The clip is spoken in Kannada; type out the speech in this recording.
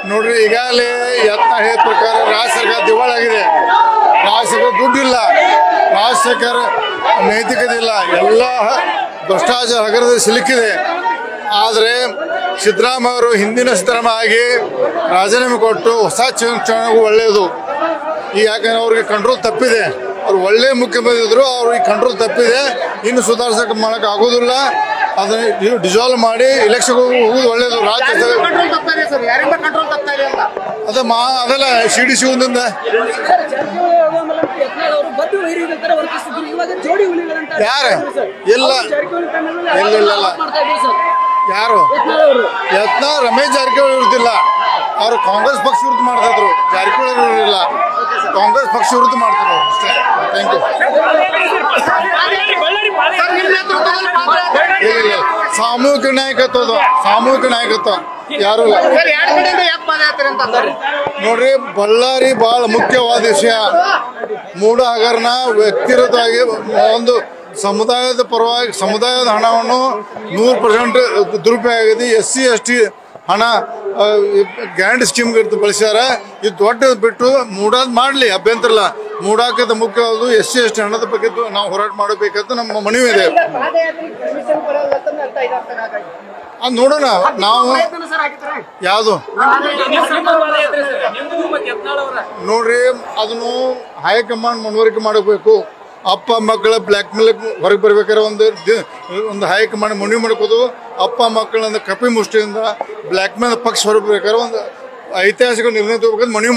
ನೋಡ್ರಿ, ಈಗಾಗಲೇ ಯತ್ನ ಹೇಳಿದ ಪ್ರಕಾರ ರಾಜ್ಯ ಸರ್ಕಾರ ದಿವಾಳಾಗಿದೆ. ರಾಜ್ಯ ಸರ್ಕಾರ ದುಡ್ಡಿಲ್ಲ, ರಾಜ್ಯ ಸರ್ಕಾರ ನೈತಿಕತೆ ಇಲ್ಲ, ಎಲ್ಲ ಭ್ರಷ್ಟಾಚಾರ ಹಗರದಲ್ಲಿ ಸಿಲುಕಿದೆ. ಆದರೆ ಸಿದ್ದರಾಮಯ್ಯ ಅವರು ಹಿಂದಿನ ಸಿದ್ದರಾಮಯ್ಯ ಆಗಿ ರಾಜೀನಾಮೆ ಕೊಟ್ಟು ಹೊಸ ಚುನಾವಣೆಗೂ ಒಳ್ಳೆಯದು. ಯಾಕಂದ್ರೆ ಅವ್ರಿಗೆ ಕಂಟ್ರೋಲ್ ತಪ್ಪಿದೆ. ಅವ್ರು ಒಳ್ಳೆ ಮುಖ್ಯಮಂತ್ರಿ ಇದ್ರು, ಅವ್ರಿಗೆ ಕಂಟ್ರೋಲ್ ತಪ್ಪಿದೆ. ಇನ್ನು ಸುಧಾರಿಸಕ್ಕೆ ಮಾಡಕ್ಕೆ ಆಗೋದಿಲ್ಲ. ಅದನ್ನ ಡಿಸಾಲ್ವ್ ಮಾಡಿ ಎಲೆಕ್ಷನ್ ಹೋಗುದು ಒಳ್ಳೇದು. ರಾಜ್ಯ ಅದೆಲ್ಲ CDC ಒಂದಿಂದ ಯಾರು ಇಲ್ಲ ಯಾರು ಯತ್ನ ರಮೇಶ್ ಜಾರಕಿಹೊಳಿ ಇರುತ್ತಿಲ್ಲ. ಅವರು ಕಾಂಗ್ರೆಸ್ ಪಕ್ಷ ವಿರುದ್ಧ ಮಾಡ್ತಿದ್ರು, ಜಾರಕಿಹೊಳಿ ಇರಲಿಲ್ಲ. ಕಾಂಗ್ರೆಸ್ ಪಕ್ಷ ವಿರುದ್ಧ ಮಾಡ್ತಿದ್ರು ಅಷ್ಟೇ. Thank you. ಸಾಮೂಹಿಕ ನಾಯಕತ್ವ ಯಾರು ಇಲ್ಲ ನೋಡ್ರಿ. ಬಳ್ಳಾರಿ ಬಹಳ ಮುಖ್ಯವಾದ ವಿಷಯ. ಮೂಢ ಹಗರಣ ವ್ಯಕ್ತಿಗತವಾಗಿ ಒಂದು ಸಮುದಾಯದ ಪರವಾಗಿ ಸಮುದಾಯದ ಹಣವನ್ನು 100% ದುರುಪಯೋಗ ಆಗಿದೆ. SC ST ಹಣ ಗ್ಯಾರಂಟಿ ಸ್ಕೀಮ್ ಬಳಸ್ಯಾರ. ಇದು ದೊಡ್ಡದು ಬಿಟ್ಟು ಮೂಡಾದ್ ಮಾಡಲಿ, ಅಭ್ಯಂತರ ಇಲ್ಲ. ಮೂಡಾಕದ ಮುಖ್ಯವಾದ SC ST ಹಣದ ಬಗ್ಗೆ ನಾವು ಹೋರಾಟ ಮಾಡಬೇಕಂತ ನಮ್ಮ ಮನವಿ ಇದೆ. ಅದು ನೋಡೋಣ. ನಾವು ಯಾವುದು ನೋಡ್ರಿ, ಅದನ್ನು ಹೈಕಮಾಂಡ್ ಮನವರಿಕೆ ಮಾಡಬೇಕು. ಅಪ್ಪ ಮಕ್ಕಳ ಬ್ಲ್ಯಾಕ್ ಮೇಲ್ ಹೊರಗೆ ಬರ್ಬೇಕಾದ್ರೆ ಒಂದು ಹೈಕಮಾಂಡ್ ಮನವಿ ಮಾಡ್ಕೋದು. ಅಪ್ಪ ಮಕ್ಕಳನ್ನ ಕಪಿ ಮುಷ್ಟಿಯಿಂದ ಬ್ಲ್ಯಾಕ್ ಮೇಲ್ ಪಕ್ಷ ಹೊರಬೇಕಾದ್ರೆ ಒಂದು ಐತಿಹಾಸಿಕ ನಿರ್ಣಯ ತಗೋಬೇಕಂತ ಮನವಿ